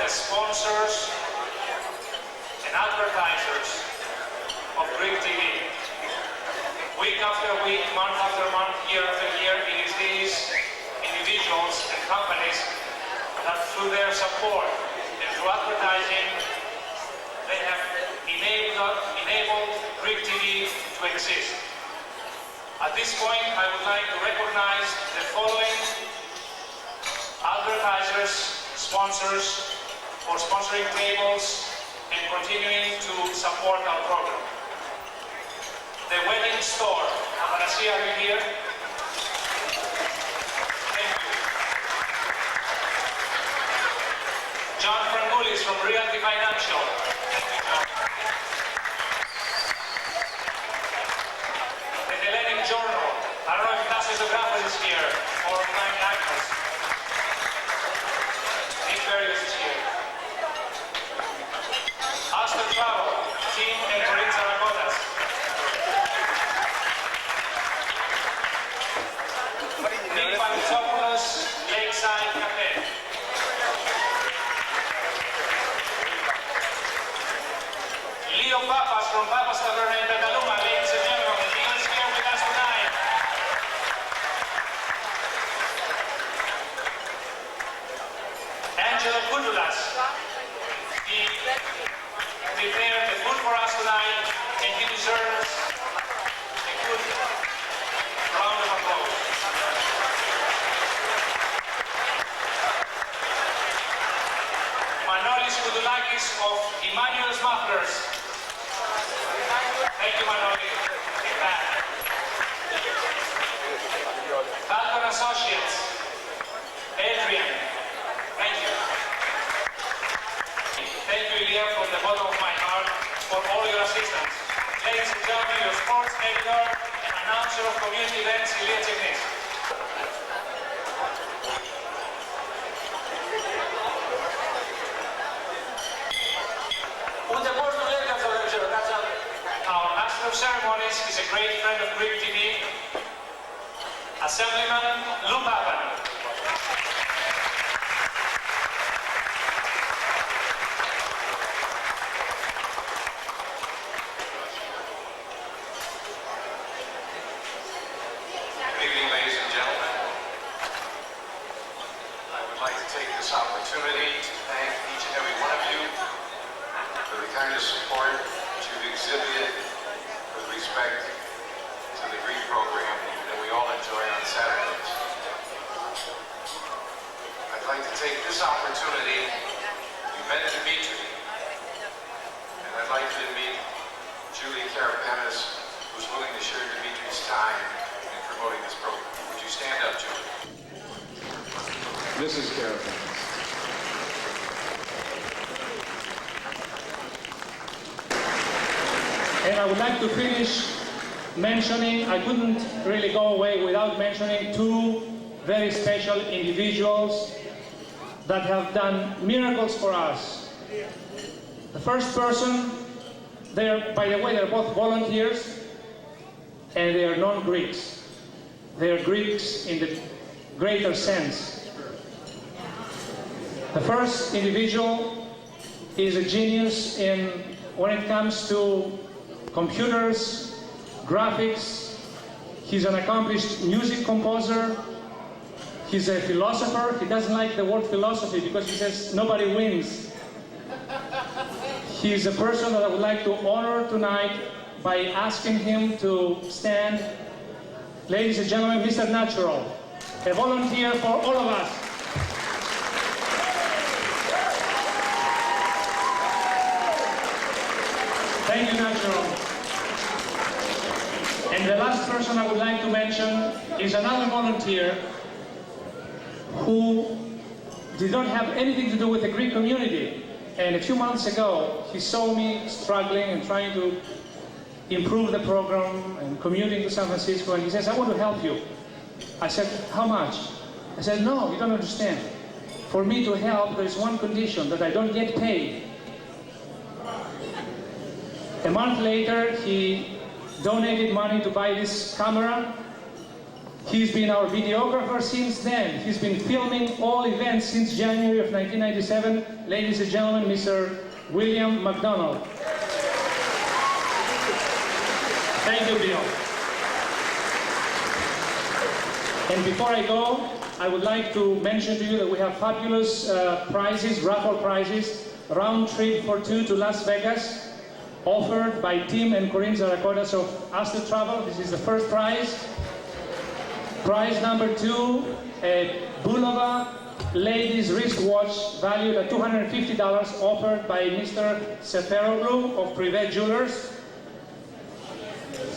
Sponsors and advertisers of GREK TV. Week after week, month after month, year after year, it is these individuals and companies that through their support and through advertising, they have enabled GREK TV to exist. At this point, I would like to recognize the following advertisers, sponsors, for sponsoring tables and continuing to support our program. The Wedding Store, Afanasi, are you here? Thank you. John Frangoulis from Realty Financial. Thank you, John. The Hellenic Journal. I don't know if Tassos Zographos is here or Mike Agnes. Nick Berrios is here. Aston Travel, Team and Corinne Zaragodas. Nick Pamitopoulos, Lakeside Cafe. Leo Papas from Papas Taverna in Petaluma, ladies and gentlemen. He is here with us tonight. Angelo Kudulas. He prepared the food for us tonight, and he deserves a good round of applause. Manolis Koudoulakis of Emmanuel's Mufflers. Thank you, Manolis. Get back. Falcon Associates. Adrian. Thank you. Thank you, Ilya, from the bottom of my heart for all your assistance. Ladies and gentlemen, your sports editor and announcer of community events, Ilya Cheknis. Our master of ceremonies is a great friend of GREK TV, Assemblyman Lou Papan. Opportunity to thank each and every one of you for the kind of support that you've exhibited with respect to the GREK program that we all enjoy on Saturdays. I'd like to take this opportunity, you met Dimitri, and I'd like you to meet Julie Karapanis, who's willing to share Dimitri's time in promoting this program. Would you stand up, Julie? Mrs. Karapanis. And I would like to finish mentioning, I couldn't really go away without mentioning two very special individuals that have done miracles for us. The first person, by the way, they're both volunteers, and they are non-Greeks. They are Greeks in the greater sense. The first individual is a genius in when it comes to computers, graphics. He's an accomplished music composer. He's a philosopher. He doesn't like the word philosophy because he says nobody wins. He's a person that I would like to honor tonight by asking him to stand. Ladies and gentlemen, Mr. Natural, a volunteer for all of us. Thank you, Natural. And the last person I would like to mention is another volunteer who did not have anything to do with the Greek community. And a few months ago, he saw me struggling and trying to improve the program and commuting to San Francisco, and he says, I want to help you. I said, how much? I said, no, you don't understand. For me to help, there's one condition, that I don't get paid. A month later, he donated money to buy this camera. He's been our videographer since then. He's been filming all events since January of 1997. Ladies and gentlemen, Mr. William McDonald. Thank you, Bill. And before I go, I would like to mention to you that we have fabulous prizes, raffle prizes, round trip for two to Las Vegas, offered by Tim and Corinne Zaracotas of Astor Travel. This is the first prize. Prize number 2, a Bulova ladies wristwatch valued at $250, offered by Mr. Seferoglu of Privet Jewelers.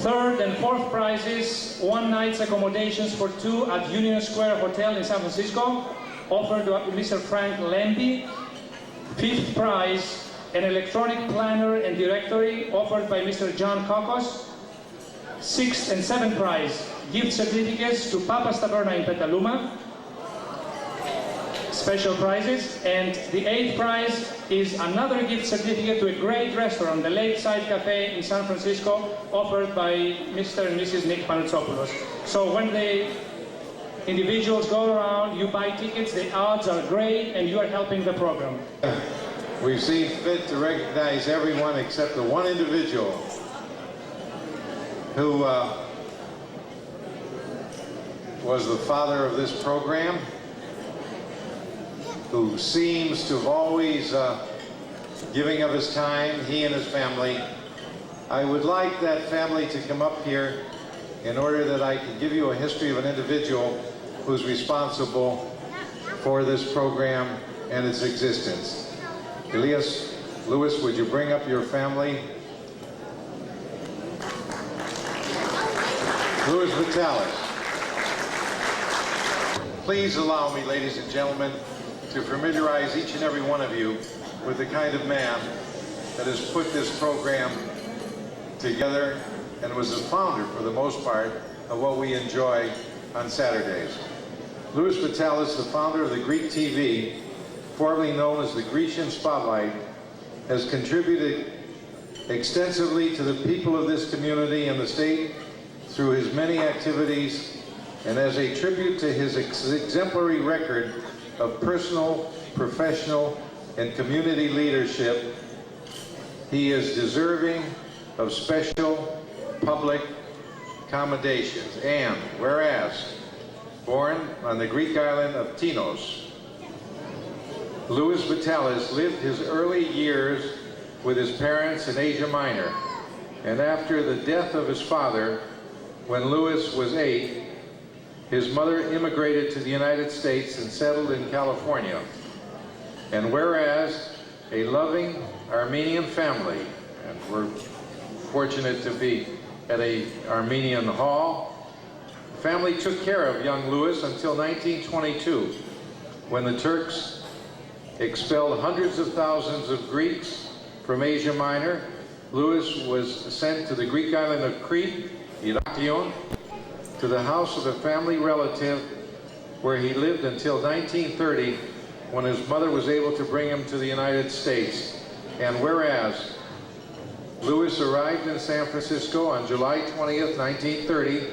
Third and fourth prizes, one night's accommodations for two at Union Square Hotel in San Francisco, offered to Mr. Frank Lemby. Fifth prize, an electronic planner and directory, offered by Mr. John Kokos. Sixth and seventh prize, gift certificates to Papa's Taberna in Petaluma. Special prizes. And the eighth prize is another gift certificate to a great restaurant, the Lakeside Cafe in San Francisco, offered by Mr. and Mrs. Nick Panatsopoulos. So when the individuals go around, you buy tickets, the odds are great, and you are helping the program. We've seen fit to recognize everyone except the one individual who was the father of this program, who seems to have always giving of his time, he and his family. I would like that family to come up here in order that I can give you a history of an individual who's responsible for this program and its existence. Elias, Lewis, would you bring up your family? Louis Vitalis. Please allow me, ladies and gentlemen, to familiarize each and every one of you with the kind of man that has put this program together and was the founder, for the most part, of what we enjoy on Saturdays. Louis Vitalis, the founder of the Greek TV, formerly known as the Grecian Spotlight, has contributed extensively to the people of this community and the state through his many activities, and as a tribute to his exemplary record of personal, professional, and community leadership, he is deserving of special public commendations. And whereas, born on the Greek island of Tinos, Louis Vitalis lived his early years with his parents in Asia Minor, and after the death of his father, when Louis was 8, his mother immigrated to the United States and settled in California. And whereas a loving Armenian family, and we're fortunate to be at an Armenian hall, the family took care of young Louis until 1922, when the Turks expelled hundreds of thousands of Greeks from Asia Minor. Louis was sent to the Greek island of Crete, Irakion, to the house of a family relative where he lived until 1930, when his mother was able to bring him to the United States. And whereas Louis arrived in San Francisco on July 20th, 1930,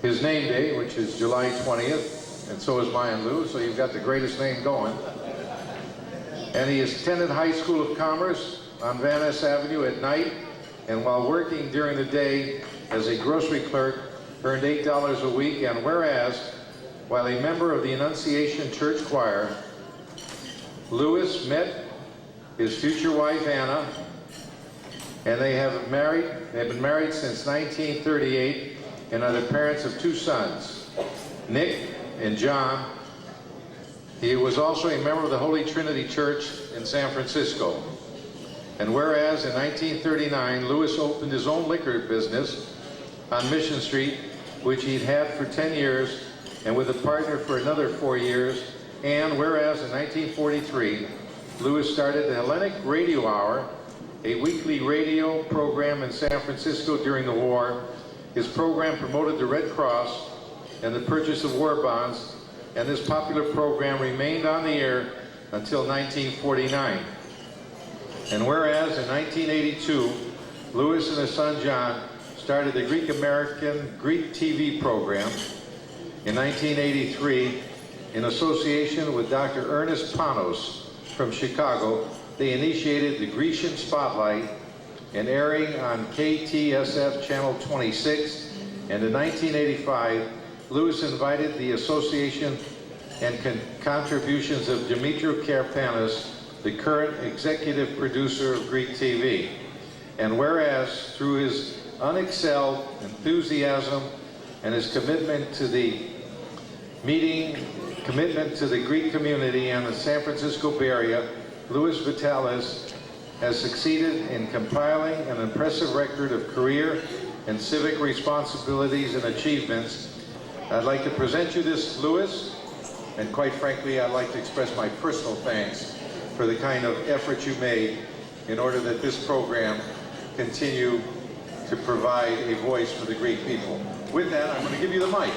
his name day, which is July 20th, and so is mine, Lou, so you've got the greatest name going. and he attended High School of Commerce on Van Ness Avenue at night, and while working during the day as a grocery clerk, earned $8 a week. And whereas, while a member of the Annunciation Church Choir, Lewis met his future wife, Anna, and they have been married since 1938 and are the parents of 2 sons, Nick and John. He was also a member of the Holy Trinity Church in San Francisco. And whereas in 1939, Lewis opened his own liquor business on Mission Street, which he'd had for 10 years, and with a partner for another 4 years. And whereas in 1943, Lewis started the Hellenic Radio Hour, a weekly radio program in San Francisco during the war. His program promoted the Red Cross and the purchase of war bonds, and this popular program remained on the air until 1949. And whereas in 1982, Lewis and his son John started the Greek-American Greek TV program. In 1983, in association with Dr. Ernest Panos from Chicago, they initiated the Grecian Spotlight and airing on KTSF Channel 26. And in 1985, Lewis invited the association and contributions of Dimitri Karpanis, the current executive producer of Greek TV. And whereas, through his unexcelled enthusiasm and his commitment to the Greek community and the San Francisco Bay Area, Louis Vitalis has succeeded in compiling an impressive record of career and civic responsibilities and achievements. I'd like to present you this, Louis, and quite frankly, I'd like to express my personal thanks for the kind of effort you made in order that this program continue to provide a voice for the Greek people. With that, I'm going to give you the mic.